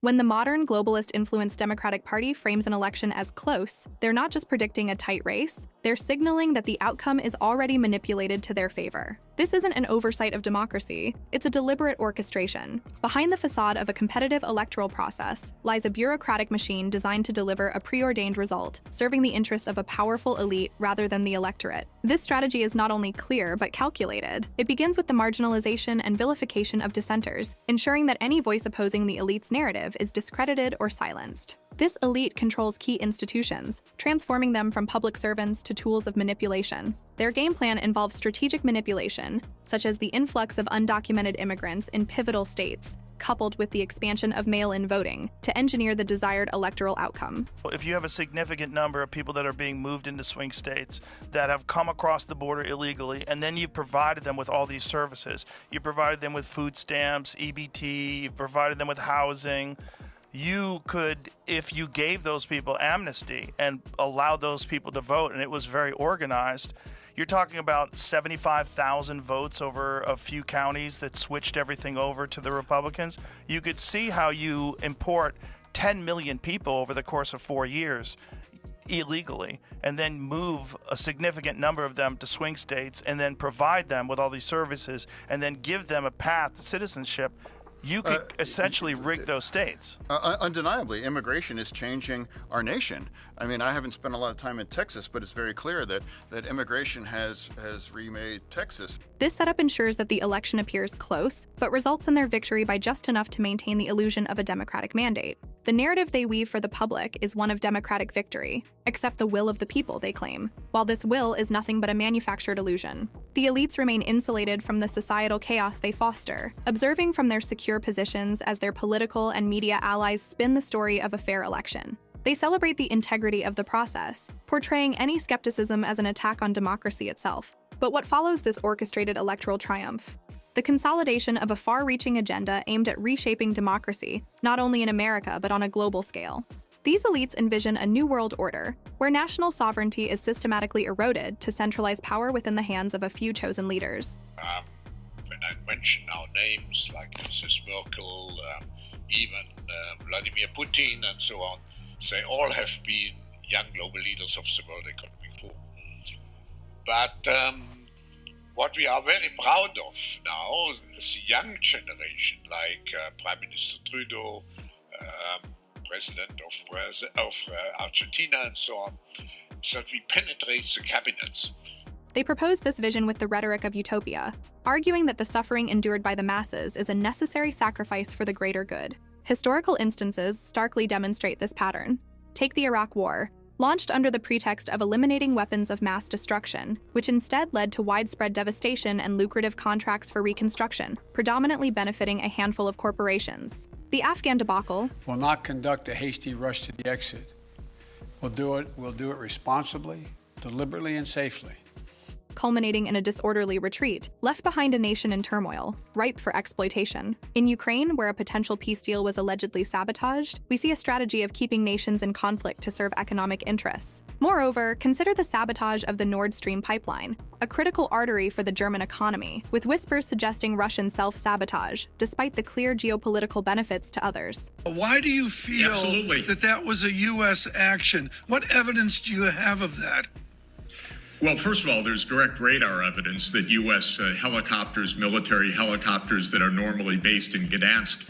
When the modern globalist-influenced Democratic Party frames an election as close, they're not just predicting a tight race, they're signaling that the outcome is already manipulated to their favor. This isn't an oversight of democracy, it's a deliberate orchestration. Behind the facade of a competitive electoral process lies a bureaucratic machine designed to deliver a preordained result, serving the interests of a powerful elite rather than the electorate. This strategy is not only clear but calculated. It begins with the marginalization and vilification of dissenters, ensuring that any voice opposing the elite's narrative is discredited or silenced. This elite controls key institutions, transforming them from public servants to tools of manipulation. Their game plan involves strategic manipulation, such as the influx of undocumented immigrants in pivotal states, coupled with the expansion of mail-in voting, to engineer the desired electoral outcome. If you have a significant number of people that are being moved into swing states that have come across the border illegally, and then you've provided them with all these services, you provided them with food stamps, EBT, you've provided them with housing, you could, if you gave those people amnesty and allowed those people to vote, and it was very organized, you're talking about 75,000 votes over a few counties that switched everything over to the Republicans. You could see how you import 10 million people over the course of 4 years illegally, and then move a significant number of them to swing states, and then provide them with all these services, and then give them a path to citizenship. You could essentially rig those states. Undeniably, immigration is changing our nation. I mean, I haven't spent a lot of time in Texas, but it's very clear that immigration has remade Texas. This setup ensures that the election appears close, but results in their victory by just enough to maintain the illusion of a democratic mandate. The narrative they weave for the public is one of democratic victory, except the will of the people, they claim, while this will is nothing but a manufactured illusion. The elites remain insulated from the societal chaos they foster, observing from their secure positions as their political and media allies spin the story of a fair election. They celebrate the integrity of the process, portraying any skepticism as an attack on democracy itself. But what follows this orchestrated electoral triumph? The consolidation of a far-reaching agenda aimed at reshaping democracy, not only in America but on a global scale. These elites envision a new world order, where national sovereignty is systematically eroded to centralize power within the hands of a few chosen leaders. When I mention now names like Mrs. Merkel, even Vladimir Putin and so on, they all have been young global leaders of the World Economic Forum. But what we are very proud of now is the young generation, like Prime Minister Trudeau, President of Argentina and so on, that we penetrate the cabinets. They propose this vision with the rhetoric of utopia, arguing that the suffering endured by the masses is a necessary sacrifice for the greater good. Historical instances starkly demonstrate this pattern. Take the Iraq War, launched under the pretext of eliminating weapons of mass destruction, which instead led to widespread devastation and lucrative contracts for reconstruction, predominantly benefiting a handful of corporations. The Afghan debacle will not conduct a hasty rush to the exit. We'll do it responsibly, deliberately, and safely. Culminating in a disorderly retreat, left behind a nation in turmoil, ripe for exploitation. In Ukraine, where a potential peace deal was allegedly sabotaged, we see a strategy of keeping nations in conflict to serve economic interests. Moreover, consider the sabotage of the Nord Stream pipeline, a critical artery for the German economy, with whispers suggesting Russian self-sabotage, despite the clear geopolitical benefits to others. Why do you feel that was a U.S. action? What evidence do you have of that? Well, first of all, there's direct radar evidence that U.S. helicopters, military helicopters that are normally based in Gdansk,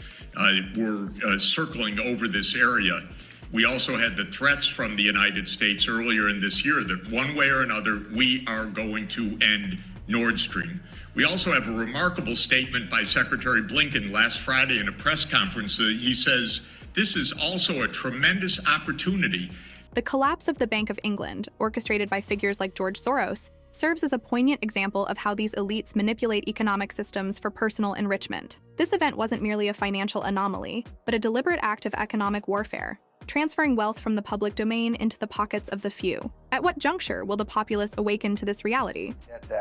were circling over this area. We also had the threats from the United States earlier in this year that one way or another, we are going to end Nord Stream. We also have a remarkable statement by Secretary Blinken last Friday in a press conference. He says, this is also a tremendous opportunity. The collapse of the Bank of England, orchestrated by figures like George Soros, serves as a poignant example of how these elites manipulate economic systems for personal enrichment. This event wasn't merely a financial anomaly, but a deliberate act of economic warfare, transferring wealth from the public domain into the pockets of the few. At what juncture will the populace awaken to this reality?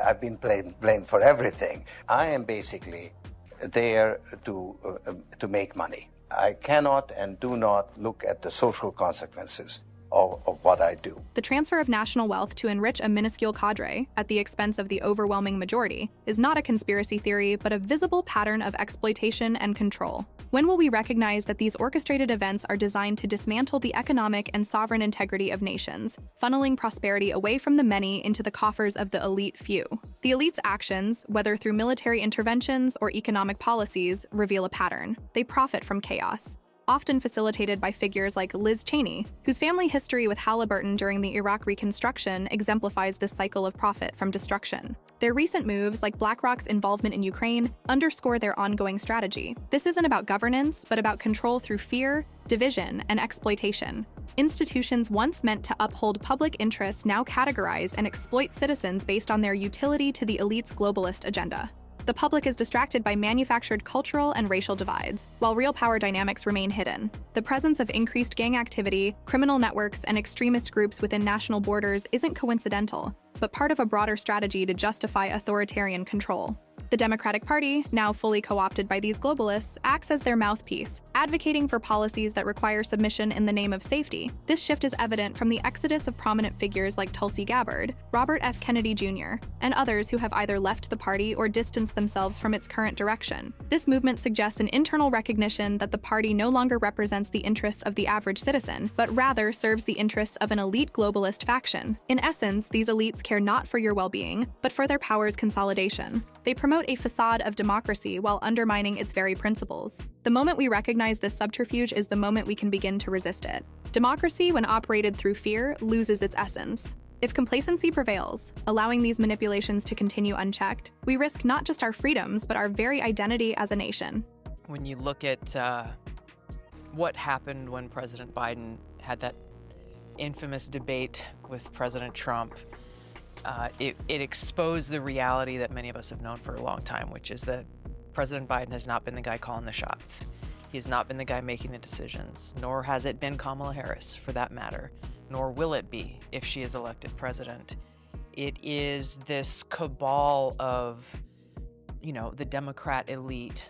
I've been blamed for everything. I am basically there to make money. I cannot and do not look at the social consequences of what I do. The transfer of national wealth to enrich a minuscule cadre at the expense of the overwhelming majority is not a conspiracy theory, but a visible pattern of exploitation and control. When will we recognize that these orchestrated events are designed to dismantle the economic and sovereign integrity of nations, funneling prosperity away from the many into the coffers of the elite few? The elite's actions, whether through military interventions or economic policies, reveal a pattern. They profit from chaos, often facilitated by figures like Liz Cheney, whose family history with Halliburton during the Iraq Reconstruction exemplifies this cycle of profit from destruction. Their recent moves, like BlackRock's involvement in Ukraine, underscore their ongoing strategy. This isn't about governance, but about control through fear, division, and exploitation. Institutions once meant to uphold public interests now categorize and exploit citizens based on their utility to the elite's globalist agenda. The public is distracted by manufactured cultural and racial divides, while real power dynamics remain hidden. The presence of increased gang activity, criminal networks, and extremist groups within national borders isn't coincidental, but part of a broader strategy to justify authoritarian control. The Democratic Party, now fully co-opted by these globalists, acts as their mouthpiece, advocating for policies that require submission in the name of safety. This shift is evident from the exodus of prominent figures like Tulsi Gabbard, Robert F. Kennedy Jr., and others who have either left the party or distanced themselves from its current direction. This movement suggests an internal recognition that the party no longer represents the interests of the average citizen, but rather serves the interests of an elite globalist faction. In essence, these elites care not for your well-being, but for their power's consolidation. They promote a facade of democracy while undermining its very principles. The moment we recognize this subterfuge is the moment we can begin to resist it. Democracy, when operated through fear, loses its essence. If complacency prevails, allowing these manipulations to continue unchecked, we risk not just our freedoms, but our very identity as a nation. When you look at what happened when President Biden had that infamous debate with President Trump, it exposed the reality that many of us have known for a long time, which is that President Biden has not been the guy calling the shots. He has not been the guy making the decisions, nor has it been Kamala Harris, for that matter, nor will it be if she is elected president. It is this cabal of, the Democrat elite